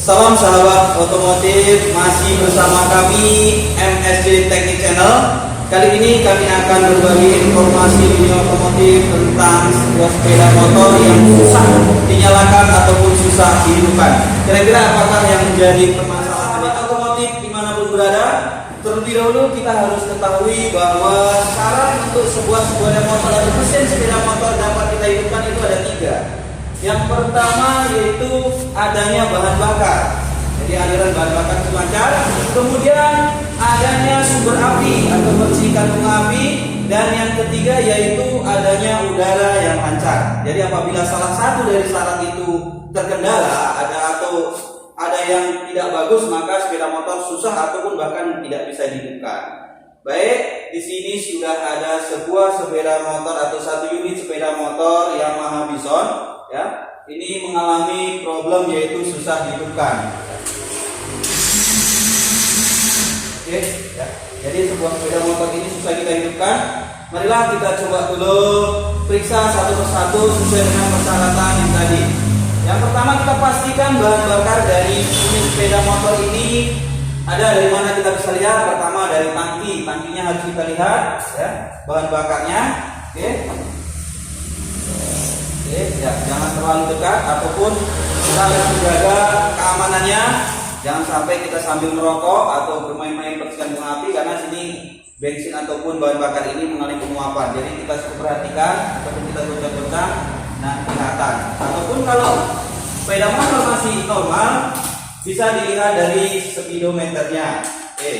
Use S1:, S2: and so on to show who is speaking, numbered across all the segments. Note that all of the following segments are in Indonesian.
S1: Salam sahabat otomotif, masih bersama kami MSJ Teknik Channel. Kali ini kami akan berbagi informasi dunia otomotif tentang sebuah sepeda motor yang susah dinyalakan ataupun susah dihidupkan. Kira-kira apakah yang menjadi permasalahan di otomotif dimanapun berada? Terlebih dahulu kita harus ketahui bahwa syarat untuk sebuah sepeda motor atau mesin sepeda motor dapat kita hidupkan itu ada 3. Yang pertama yaitu adanya bahan bakar, jadi aliran bahan bakar itu lancar. Kemudian adanya sumber api atau percikan bunga api, dan yang ketiga yaitu adanya udara yang lancar. Jadi apabila salah satu dari syarat itu terkendala, ada yang tidak bagus, maka sepeda motor susah ataupun bahkan tidak bisa dihidupkan. Baik, di sini sudah ada sebuah sepeda motor atau satu unit sepeda motor Yamaha Bison, ya. Ini mengalami problem yaitu susah dihidupkan. Oke, ya. Jadi sebuah sepeda motor ini susah kita hidupkan. Marilah kita coba dulu periksa satu persatu sesuai dengan persyaratan yang tadi. Yang pertama kita pastikan bahan bakar dari unit sepeda motor ini ada dari mana kita bisa lihat. Pertama dari tangki, tangkinya harus kita lihat, ya, bahan bakarnya. Oke, ya, jangan terlalu dekat ataupun kita harus menjaga keamanannya. Jangan sampai kita sambil merokok atau bermain-main percikan bunga api, karena sini bensin ataupun bahan bakar ini mengalami penguapan. Jadi kita harus perhatikan ataupun kita goncang-goncang, nah kelihatan. Ataupun kalau sepeda motor masih normal, bisa dilihat dari speedometernya. Oke,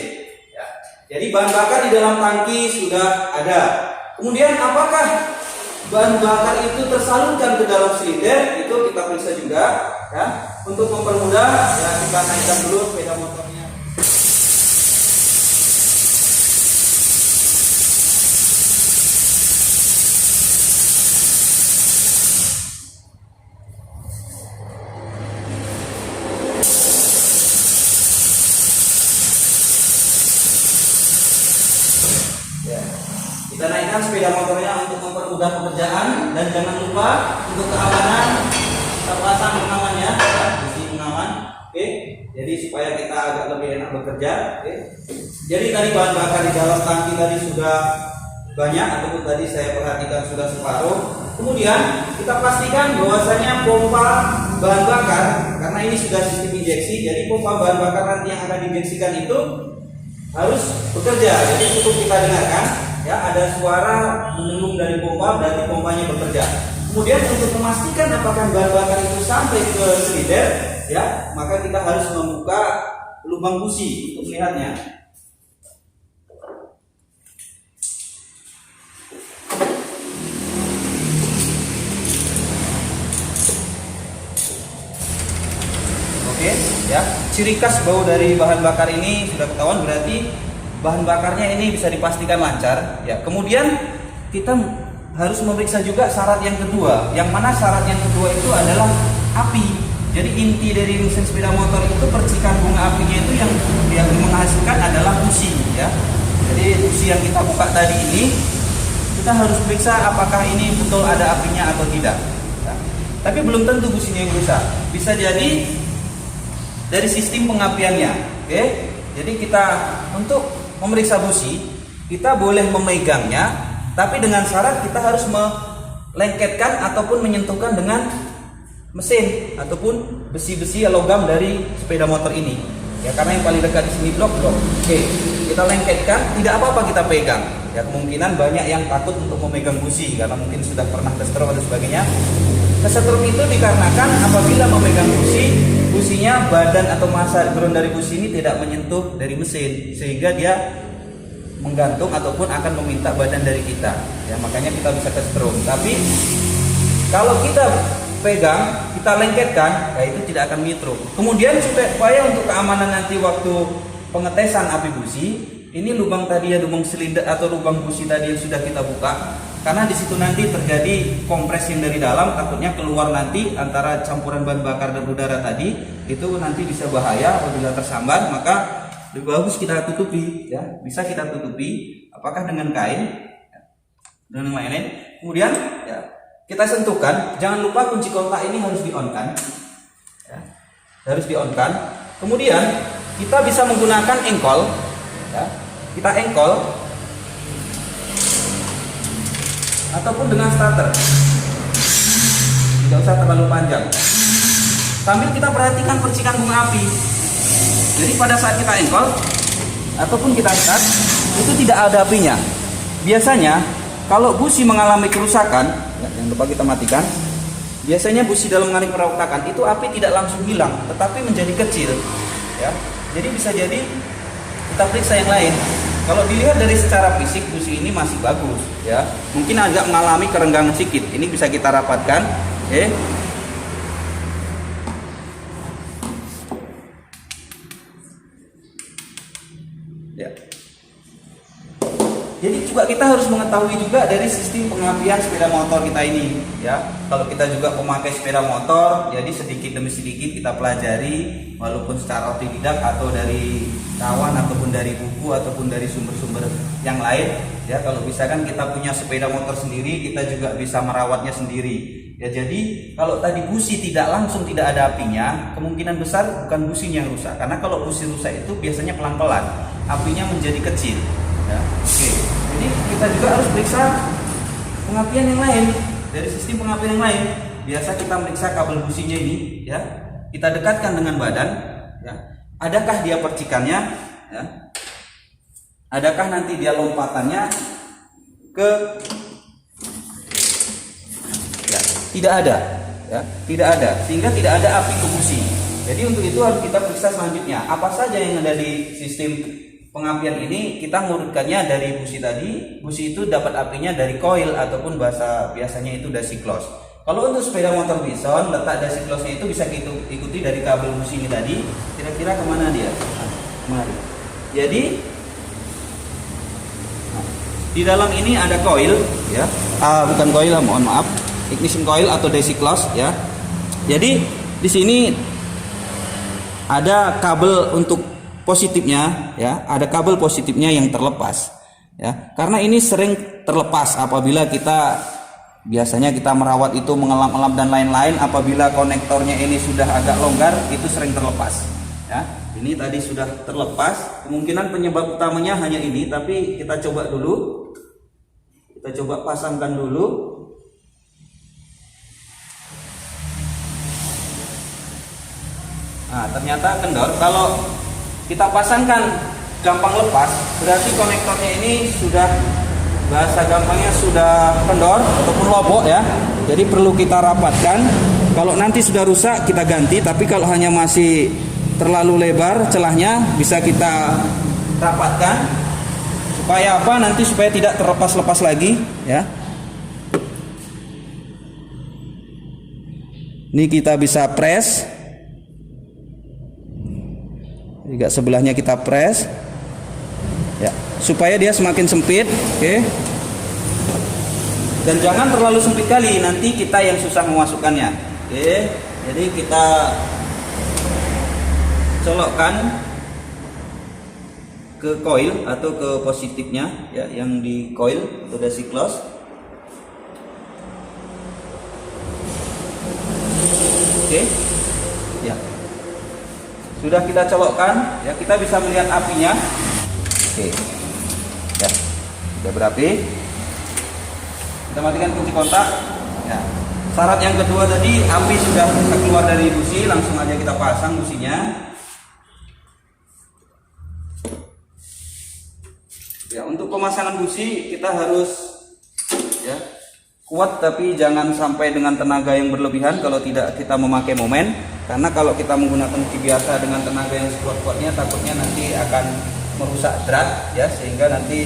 S1: ya. Jadi bahan bakar di dalam tangki sudah ada. Kemudian apakah bahan bakar itu tersalurkan ke dalam silinder? Itu kita periksa juga, ya. Untuk mempermudah, ya, kita naikkan dulu sepeda motornya. Ya. Kita naikkan sepeda motornya untuk mempermudah pekerjaan, dan jangan lupa untuk keamanan kita pasang pengamannya, ya, besi pengaman. Oke, jadi supaya kita agak lebih enak bekerja. Oke. Jadi tadi bahan bakar di dalam tangki tadi sudah banyak, ataupun tadi saya perhatikan sudah separuh. Kemudian kita pastikan bahwasanya pompa bahan bakar, karena ini sudah sistem injeksi, jadi pompa bahan bakar nanti yang akan diinjeksikan itu harus bekerja. Jadi cukup kita dengarkan, ya, ada suara mendengung dari pompa, berarti pompanya bekerja. Kemudian untuk memastikan apakah bahan bakar itu sampai ke silinder, ya, maka kita harus membuka lubang busi untuk melihatnya. Oke, ya, ciri khas bau dari bahan bakar ini sudah ketahuan, berarti bahan bakarnya ini bisa dipastikan lancar, ya. Kemudian kita harus memeriksa juga syarat yang kedua, yang mana syarat yang kedua itu adalah api. Jadi inti dari mesin sepeda motor itu percikan bunga apinya itu yang menghasilkan adalah busi, ya. Jadi busi yang kita buka tadi ini kita harus periksa apakah ini betul ada apinya atau tidak, ya. Tapi belum tentu businya yang rusak, bisa jadi dari sistem pengapiannya. Oke, jadi kita untuk memeriksa busi, kita boleh memegangnya, tapi dengan syarat kita harus melengketkan ataupun menyentuhkan dengan mesin ataupun besi-besi logam dari sepeda motor ini, ya, karena yang paling dekat di sini blok. Oke, kita lengketkan, tidak apa-apa kita pegang, ya. Kemungkinan banyak yang takut untuk memegang busi karena mungkin sudah pernah kesetrum dan sebagainya. Kesetrum itu dikarenakan apabila memegang businya badan atau massa ground dari busi ini tidak menyentuh dari mesin, sehingga dia menggantung ataupun akan meminta badan dari kita, ya, makanya kita bisa kesetrum. Tapi kalau kita pegang, kita lengketkan, ya, itu tidak akan menyetrum. Kemudian supaya untuk keamanan nanti waktu pengetesan api busi, ini lubang tadi, ya, lubang silinder atau lubang busi tadi yang sudah kita buka, karena di situ nanti terjadi kompres yang dari dalam, takutnya keluar nanti antara campuran bahan bakar dan udara tadi, itu nanti bisa bahaya apabila tersambar. Maka lebih bagus kita tutupi, ya, bisa kita tutupi apakah dengan kain, ya, dengan lain-lain. Kemudian, ya, kita sentuhkan. Jangan lupa kunci kontak ini harus di on kan, ya. harus di on kan. Kemudian kita bisa menggunakan engkol, ya. Kita engkol ataupun dengan starter, tidak usah terlalu panjang. Sambil kita perhatikan percikan bunga api. Jadi pada saat kita engkol ataupun kita start, itu tidak ada apinya. Biasanya kalau busi mengalami kerusakan, ya, yang lupa kita matikan. Biasanya busi dalam mengalami kerusakan itu api tidak langsung hilang, tetapi menjadi kecil. Ya, jadi bisa jadi kita periksa yang lain. Kalau dilihat dari secara fisik busi ini masih bagus, ya. Mungkin agak mengalami kerenggangan sedikit. Ini bisa kita rapatkan. Oke. Ya. Jadi juga kita harus mengetahui juga dari sistem pengapian sepeda motor kita ini, ya. Kalau kita juga pemakai sepeda motor, jadi sedikit demi sedikit kita pelajari, walaupun secara otodidak atau dari kawan ataupun dari buku ataupun dari sumber-sumber yang lain, ya. Kalau misalkan kita punya sepeda motor sendiri, kita juga bisa merawatnya sendiri. Ya, jadi kalau tadi busi tidak langsung tidak ada apinya, kemungkinan besar bukan businya yang rusak. Karena kalau busi rusak itu biasanya pelan-pelan, apinya menjadi kecil. Ya, oke. Jadi kita juga harus periksa pengapian yang lain dari sistem pengapian yang lain. Biasa kita meriksa kabel businya ini, ya. Kita dekatkan dengan badan, ya. Adakah dia percikannya, ya? Adakah nanti dia lompatannya ke, ya, tidak ada, ya, tidak ada, sehingga tidak ada api ke busi. Jadi untuk itu harus kita periksa selanjutnya apa saja yang ada di sistem pengapian ini. Kita mengurutkannya dari busi tadi. Busi itu dapat apinya dari koil ataupun bahasa biasanya itu dasiklos. Kalau untuk sepeda motor Bison, letak dasiklosnya itu bisa kita ikuti dari kabel busi ini tadi. Kira-kira kemana dia? Mari. Jadi di dalam ini ada koil, ya. Bukan koil, mohon maaf. Ignition coil atau dasiklos, ya. Jadi di sini ada kabel untuk positifnya, ya, ada kabel positifnya yang terlepas, ya, karena ini sering terlepas apabila kita biasanya kita merawat itu mengelap-elap dan lain-lain. Apabila konektornya ini sudah agak longgar, itu sering terlepas, ya. Ini tadi sudah terlepas, kemungkinan penyebab utamanya hanya ini, tapi kita coba dulu, kita coba pasangkan dulu. Nah, ternyata kendor. Kalau kita pasangkan gampang lepas, berarti konektornya ini sudah, bahasa gampangnya sudah kendor ataupun lobok, ya. Jadi perlu kita rapatkan. Kalau nanti sudah rusak kita ganti, tapi kalau hanya masih terlalu lebar celahnya bisa kita rapatkan. Supaya apa? Nanti supaya tidak terlepas-lepas lagi, ya. Ini kita bisa press. Juga sebelahnya kita press, ya, supaya dia semakin sempit, oke. Dan jangan terlalu sempit kali, nanti kita yang susah memasukkannya, oke. Jadi kita colokkan ke coil atau ke positifnya, ya, yang di coil atau dasiklos. Oke, ya. Sudah kita colokkan, ya, kita bisa melihat apinya. Oke, ya, sudah berapi. Kita matikan kunci kontak, ya. Syarat yang kedua tadi, api sudah keluar dari busi, langsung aja kita pasang businya. Ya, untuk pemasangan busi kita harus, ya, kuat, tapi jangan sampai dengan tenaga yang berlebihan kalau tidak kita memakai momen. Karena kalau kita menggunakan busi biasa dengan tenaga yang sekuat-kuatnya, takutnya nanti akan merusak drat, ya, sehingga nanti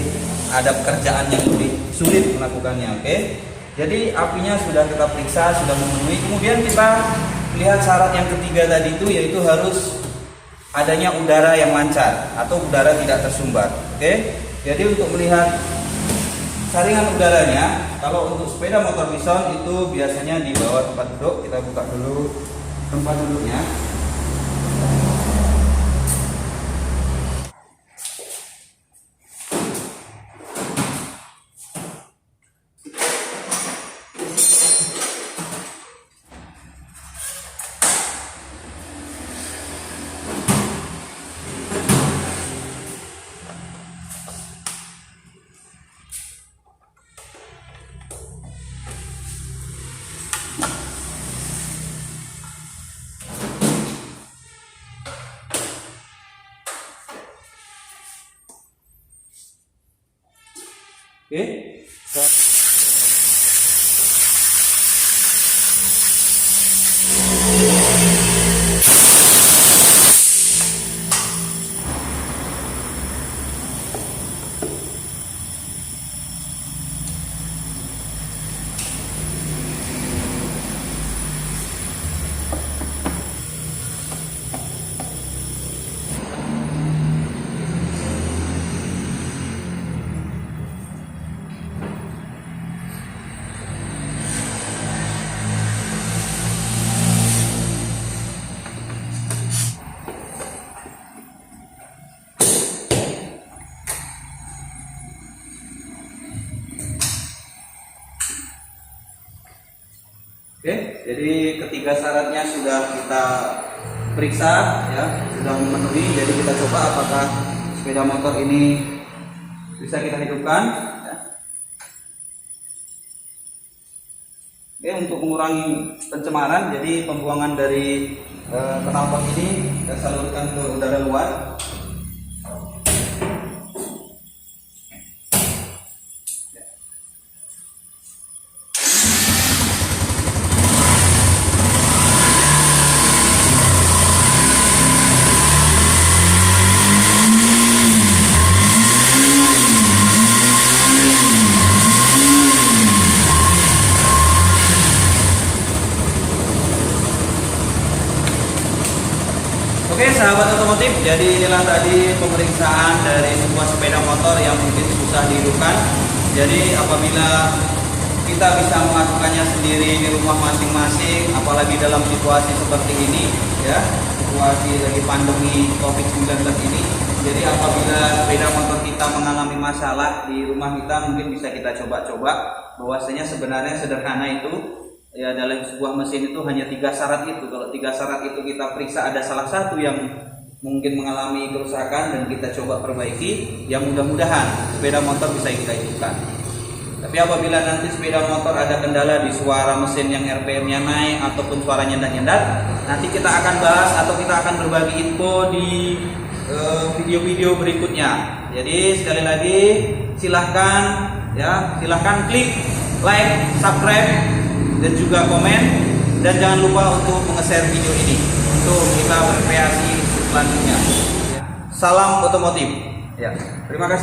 S1: ada pekerjaan yang lebih sulit melakukannya. Oke. Jadi apinya sudah kita periksa, sudah memenuhi. Kemudian kita lihat syarat yang ketiga tadi itu, yaitu harus adanya udara yang lancar atau udara tidak tersumbat. Oke. Jadi untuk melihat saringan udaranya, kalau untuk sepeda motor Bison itu biasanya di bawah tempat duduk. Kita buka dulu tempat duduknya. Oke. Oke, jadi ketiga syaratnya sudah kita periksa, ya, sudah memenuhi. Jadi kita coba apakah sepeda motor ini bisa kita hidupkan. Ya. Oke, untuk mengurangi pencemaran, jadi pembuangan dari knalpot ini kita salurkan ke udara luar. Oke sahabat otomotif, jadi inilah tadi pemeriksaan dari sebuah sepeda motor yang mungkin susah dihidupkan. Jadi apabila kita bisa melakukannya sendiri di rumah masing-masing, apalagi dalam situasi seperti ini, ya, situasi lagi pandemi COVID-19 ini. Jadi apabila sepeda motor kita mengalami masalah di rumah kita, mungkin bisa kita coba-coba. Bahwasanya sebenarnya sederhana itu. Ya, dalam sebuah mesin itu hanya 3 syarat itu. Kalau 3 syarat itu kita periksa ada salah satu yang mungkin mengalami kerusakan dan kita coba perbaiki, ya mudah-mudahan sepeda motor bisa kita hidupkan. Tapi apabila nanti sepeda motor ada kendala di suara mesin yang RPM-nya naik ataupun suara nyendat-nyendat, nanti kita akan bahas atau kita akan berbagi info di video-video berikutnya. Jadi sekali lagi silahkan klik like, subscribe dan juga komen, dan jangan lupa untuk nge-share video ini untuk kita berkreasi selanjutnya. Salam otomotif. Ya, terima kasih.